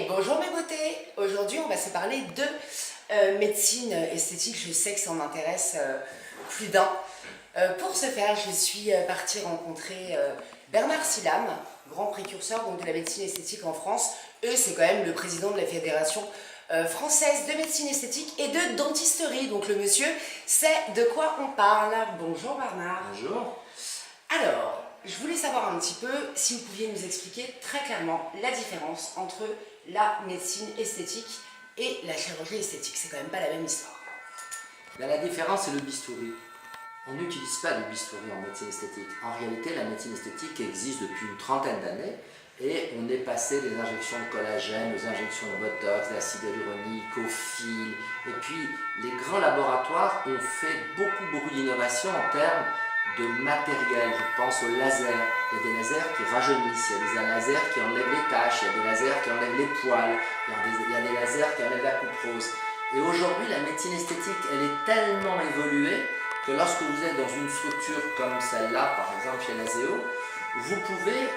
Bonjour mes beautés. Aujourd'hui on va se parler de médecine esthétique. Je sais que ça en intéresse plus d'un. Pour ce faire, je suis partie rencontrer Bernard Silam, grand précurseur donc, de la médecine esthétique en France. C'est quand même le président de la Fédération française de médecine esthétique et de dentisterie. Donc le monsieur sait de quoi on parle. Bonjour Bernard. Bonjour. Alors, je voulais savoir un petit peu si vous pouviez nous expliquer très clairement la différence entre la médecine esthétique et la chirurgie esthétique. C'est quand même pas la même histoire. La différence, c'est le bistouri. On n'utilise pas de bistouri en médecine esthétique. En réalité, la médecine esthétique existe depuis une trentaine d'années et on est passé des injections de collagène aux injections de botox, d'acide hyaluronique, au fil. Et puis, les grands laboratoires ont fait beaucoup d'innovations en termes de matériel. Je pense au laser. Il y a des lasers qui rajeunissent, il y a des lasers qui enlèvent les taches, il y a des lasers qui enlèvent les poils, il y a des lasers qui enlèvent la coupe rose. Et aujourd'hui, la médecine esthétique, elle est tellement évoluée que lorsque vous êtes dans une structure comme celle-là, par exemple chez Lazeo, vous pouvez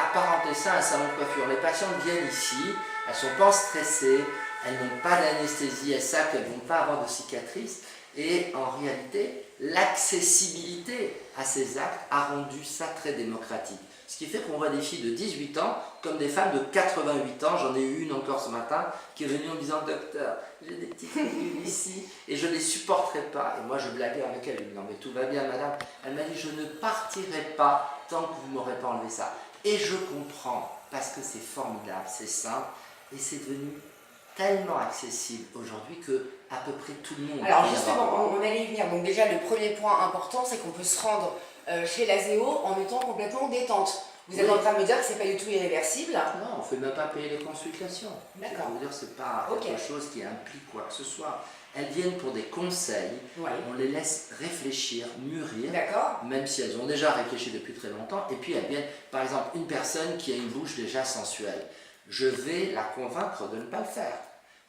apparenter ça à un salon de coiffure. Les patientes viennent ici, elles ne sont pas stressées, elles n'ont pas d'anesthésie, elles savent qu'elles ne vont pas avoir de cicatrices. Et en réalité, l'accessibilité à ces actes a rendu ça très démocratique. Ce qui fait qu'on voit des filles de 18 ans comme des femmes de 88 ans. J'en ai eu une encore ce matin qui est venue en me disant « Docteur, j'ai des petites ridules ici et je ne les supporterai pas. » Et moi je blaguais avec elle, je lui dis « Non mais tout va bien madame. » Elle m'a dit « Je ne partirai pas tant que vous ne m'aurez pas enlevé ça. » Et je comprends parce que c'est formidable, c'est simple et c'est devenu tellement accessible aujourd'hui que à peu près tout le monde. Alors justement, on allait y venir. Donc déjà, le premier point important, c'est qu'on peut se rendre chez Lazeo en étant complètement détente. Vous êtes en train de me dire que c'est pas du tout irréversible. Non, on ne fait même pas payer les consultations. D'accord. Je veux dire, c'est pas quelque chose qui implique quoi que ce soit. Elles viennent pour des conseils, on les laisse réfléchir, mûrir, même si elles ont déjà réfléchi depuis très longtemps. Et puis elles viennent, par exemple, une personne qui a une bouche déjà sensuelle. Je vais la convaincre de ne pas le faire.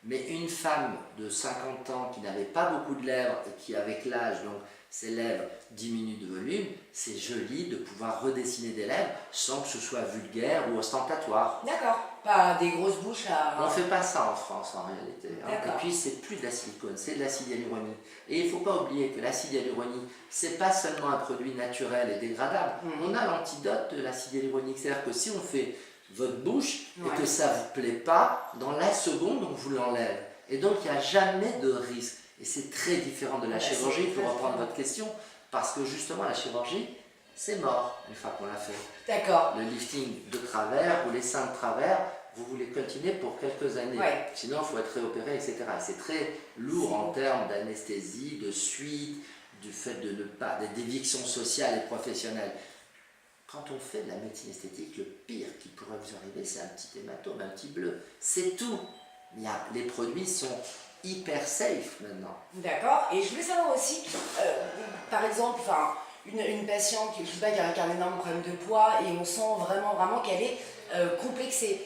Mais une femme de 50 ans qui n'avait pas beaucoup de lèvres et qui, avec l'âge, donc ses lèvres diminuent de volume, c'est joli de pouvoir redessiner des lèvres sans que ce soit vulgaire ou ostentatoire. D'accord. Pas des grosses bouches à... On ne fait pas ça en France en réalité. Hein. Et puis c'est plus de la silicone, c'est de l'acide hyaluronique. Et il ne faut pas oublier que l'acide hyaluronique, c'est pas seulement un produit naturel et dégradable. On a l'antidote de l'acide hyaluronique. C'est-à-dire que si on fait votre bouche et que ça ne vous plaît pas, dans la seconde, on vous l'enlève. Et donc, il n'y a jamais de risque. Et c'est très différent de la chirurgie, pour reprendre votre question, parce que justement, la chirurgie, c'est mort une fois qu'on l'a fait. D'accord. Le lifting de travers ou les seins de travers, vous voulez continuer pour quelques années. Sinon, il faut être réopéré, etc. C'est très lourd en termes d'anesthésie, de suite, du fait de ne pas, des évictions sociales et professionnelles. Quand on fait de la médecine esthétique, le pire qui pourrait vous arriver, c'est un petit hématome, un petit bleu. C'est tout. Les produits sont hyper safe maintenant. D'accord. Et je voulais savoir aussi, par exemple, une patiente qui, je sais pas, qui a un énorme problème de poids et on sent vraiment qu'elle est complexée.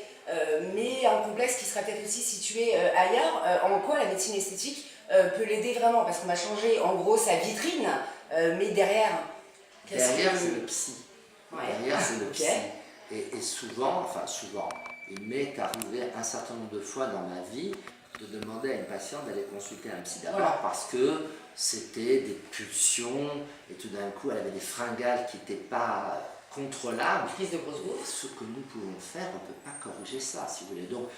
Mais un complexe qui sera peut-être aussi situé ailleurs. En quoi la médecine esthétique peut l'aider vraiment? Parce qu'on a changé en gros sa vitrine, mais derrière... Derrière, c'est le psy. Derrière, c'est le psy. Et souvent, il m'est arrivé un certain nombre de fois dans ma vie de demander à une patiente d'aller consulter un psy d'abord parce que c'était des pulsions et tout d'un coup, elle avait des fringales qui n'étaient pas contrôlables. Prise de grosse bourse. Ce que nous pouvons faire, on ne peut pas corriger ça, si vous voulez. Donc,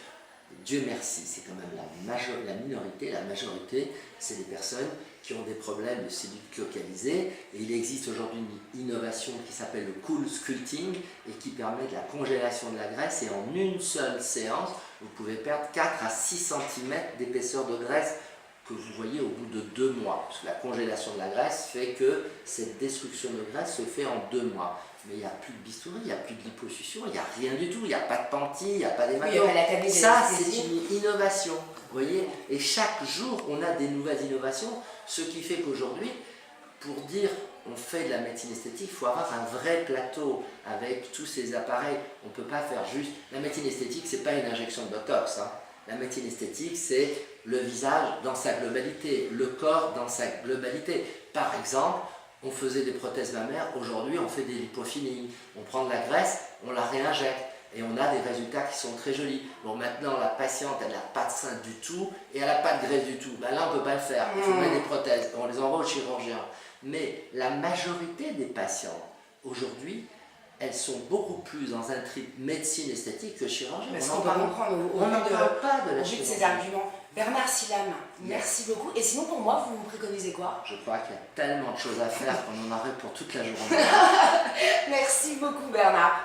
Dieu merci, c'est quand même la minorité. La majorité, c'est des personnes qui ont des problèmes de cellulite localisée. Et il existe aujourd'hui une innovation qui s'appelle le cool sculpting et qui permet de la congélation de la graisse. Et en une seule séance, vous pouvez perdre 4 à 6 cm d'épaisseur de graisse que vous voyez au bout de 2 mois. Parce que la congélation de la graisse fait que cette destruction de graisse se fait en 2 mois. Mais il n'y a plus de bistouri, il n'y a plus de liposuction, il n'y a rien du tout, il n'y a pas de panty, il n'y a pas d'hématome. Ça, c'est une innovation, vous voyez. Et chaque jour, on a des nouvelles innovations, ce qui fait qu'aujourd'hui, pour dire on fait de la médecine esthétique, il faut avoir un vrai plateau avec tous ces appareils. On ne peut pas faire juste... La médecine esthétique, ce n'est pas une injection de botox. Hein. La médecine esthétique, c'est le visage dans sa globalité, le corps dans sa globalité. Par exemple, on faisait des prothèses mammaires, aujourd'hui on fait des lipofillings. On prend de la graisse, on la réinjecte. et on a des résultats qui sont très jolis. Bon, maintenant, la patiente, elle n'a pas de sein du tout et elle n'a pas de graisse du tout. Ben là, on ne peut pas le faire. Il faut mettre des prothèses. On les envoie au chirurgien. Mais la majorité des patients, aujourd'hui, elles sont beaucoup plus dans un trip médecine esthétique que chirurgien. Parce qu'on peut comprendre on n'en parle pas de la de chirurgie. ces arguments. Bernard Sillam, merci beaucoup. Et sinon, pour moi, vous préconisez quoi? Je crois qu'il y a tellement de choses à faire qu'on en aurait pour toute la journée. Merci beaucoup, Bernard.